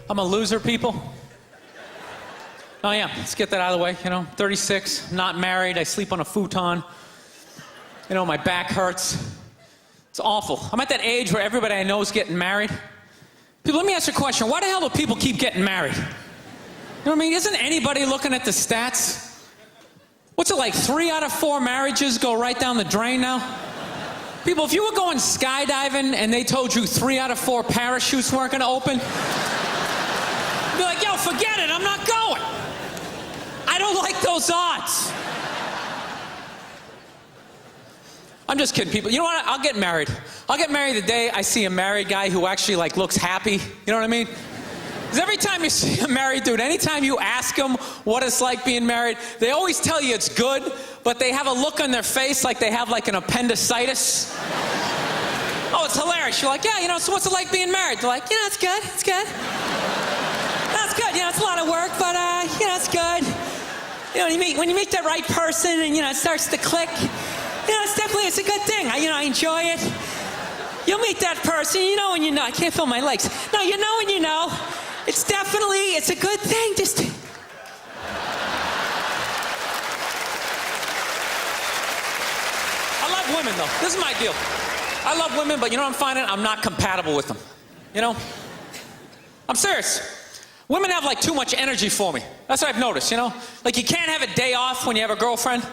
I'm a loser, people. Oh yeah, let's get that out of the way, 36, not married, I sleep on a futon. My back hurts. It's awful. I'm at that age where everybody I know is getting married. People, let me ask you a question. Why the hell do people keep getting married? You know what I mean? Isn't anybody looking at the stats? What's it like, 3 out of 4 marriages go right down the drain now? People, if you were going skydiving and they told you 3 out of 4 parachutes weren't gonna open, you'd be like, yo, forget it, I'm not going. I don't like those odds. I'm just kidding, people. You know what? I'll get married. I'll get married the day I see a married guy who actually looks happy. You know what I mean? Because every time you see a married dude, anytime you ask them what it's like being married, they always tell you it's good, but they have a look on their face like they have an appendicitis. Oh, it's hilarious. You're like, yeah, so what's it like being married? They're like, it's good, it's good. That's good, it's a lot of work, but it's good. When you meet the right person and, it starts to click, it's a good thing. I enjoy it. You'll meet that person, when you know. I can't feel my legs. No, when you know. It's a good thing. Just. I love women, though. This is my deal. I love women, but I'm finding? I'm not compatible with them. I'm serious. Women have too much energy for me. That's what I've noticed, you can't have a day off when you have a girlfriend.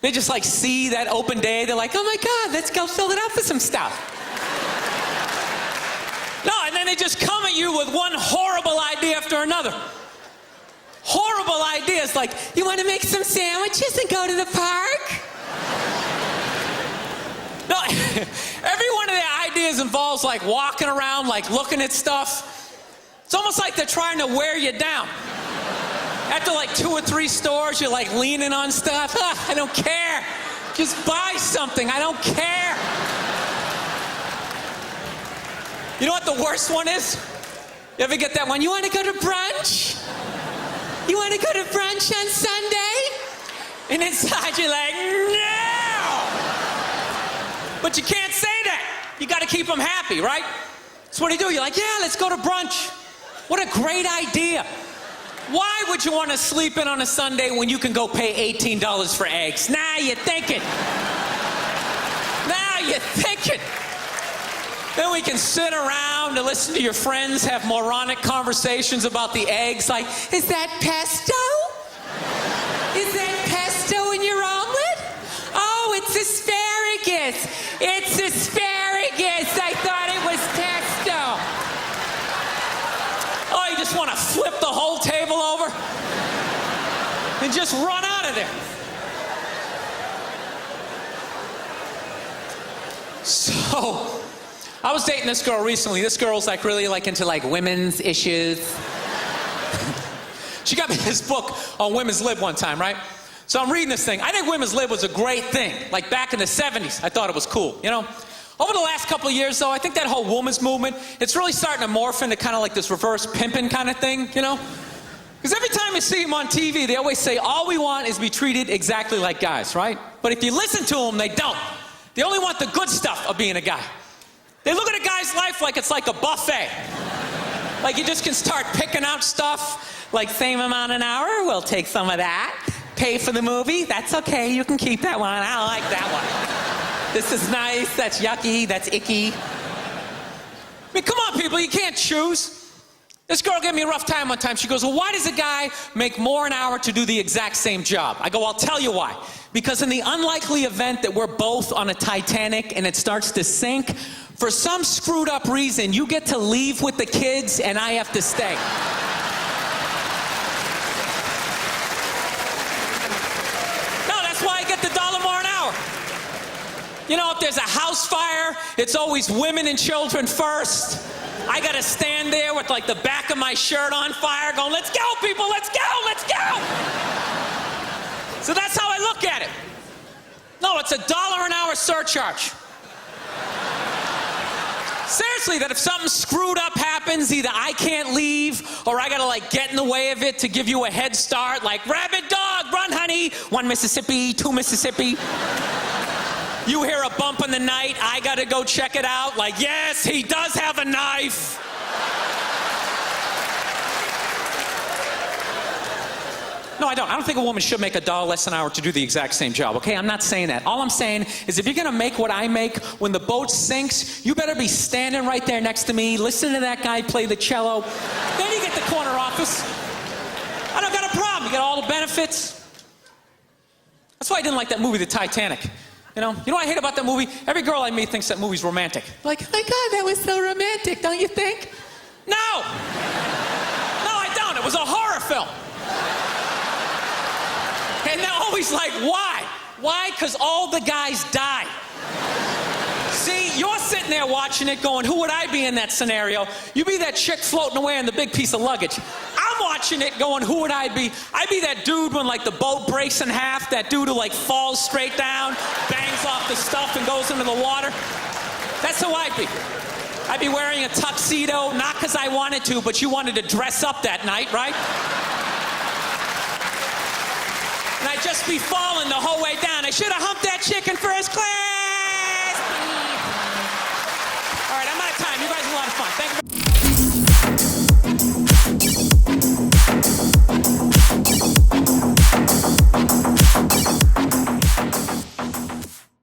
They just see that open day. They're like, oh my God, let's go fill it up with some stuff. No, and then they just come at you with one horrible idea after another. Horrible ideas like, you want to make some sandwiches and go to the park? No, every one of their ideas involves walking around, looking at stuff. It's almost like they're trying to wear you down. After 2 or 3 stores, you're leaning on stuff. I don't care. Just buy something. I don't care. You know what the worst one is? You ever get that one? You want to go to brunch? You want to go to brunch on Sunday? And inside you're like, no! But you can't say that. You got to keep them happy, right? So what do? You're like, yeah, let's go to brunch. What a great idea. Why would you want to sleep in on a Sunday when you can go pay $18 for eggs? Now you're thinking. Now you're thinking. Then we can sit around and listen to your friends have moronic conversations about the eggs. Like, is that pesto? Is that pesto in your omelet? Oh, it's asparagus. It's asparagus. I thought it was pesto. Oh, you just want to flip the whole table over and just run out of there. So, I was dating this girl recently. This girl's really into women's issues. She got me this book on women's lib one time, right? So I'm reading this thing. I think women's lib was a great thing. Back in the 70s, I thought it was cool, Over the last couple of years, though, I think that whole women's movement, it's really starting to morph into kind of this reverse pimping kind of thing, Because every time you see them on TV, they always say, all we want is to be treated exactly like guys, right? But if you listen to them, they don't. They only want the good stuff of being a guy. They look at a guy's life like it's like a buffet. You just can start picking out stuff, same amount an hour, we'll take some of that. Pay for the movie, that's okay, you can keep that one, I don't like that one. This is nice, that's yucky, that's icky. I mean, come on, people, you can't choose. This girl gave me a rough time one time. She goes, well, why does a guy make more an hour to do the exact same job? I go, I'll tell you why. Because in the unlikely event that we're both on a Titanic and it starts to sink, for some screwed up reason, you get to leave with the kids and I have to stay. No, that's why I get the $1 more an hour. If there's a house fire, it's always women and children first. I gotta stand there with the back of my shirt on fire going, let's go, people, let's go, let's go. So that's how I look at it. No, it's a $1 an hour surcharge. Seriously, that if something screwed up happens, either I can't leave or I gotta get in the way of it to give you a head start, rabid dog, run honey, 1 Mississippi, 2 Mississippi. You hear a bump in the night, I gotta go check it out, yes, he does have a knife. No, I don't. I don't think a woman should make $1 less an hour to do the exact same job, okay? I'm not saying that. All I'm saying is if you're gonna make what I make, when the boat sinks, you better be standing right there next to me, listening to that guy play the cello. Then you get the corner office. I don't got a problem. You get all the benefits. That's why I didn't like that movie, The Titanic. You know what I hate about that movie? Every girl I meet thinks that movie's romantic. Like, oh my God, that was so romantic, don't you think? No! No, I don't. It was a horror film. And they're always like, why? Why? Because all the guys die. See, you're sitting there watching it going, who would I be in that scenario? You be that chick floating away on the big piece of luggage. I'm watching it going, who would I be? I'd be that dude when like the boat breaks in half, that dude who like falls straight down, bangs off the stuff and goes into the water. That's who I'd be. I'd be wearing a tuxedo, not because I wanted to, but you wanted to dress up that night, right? And I'd just be falling the whole way down. I should have humped that chick in first class.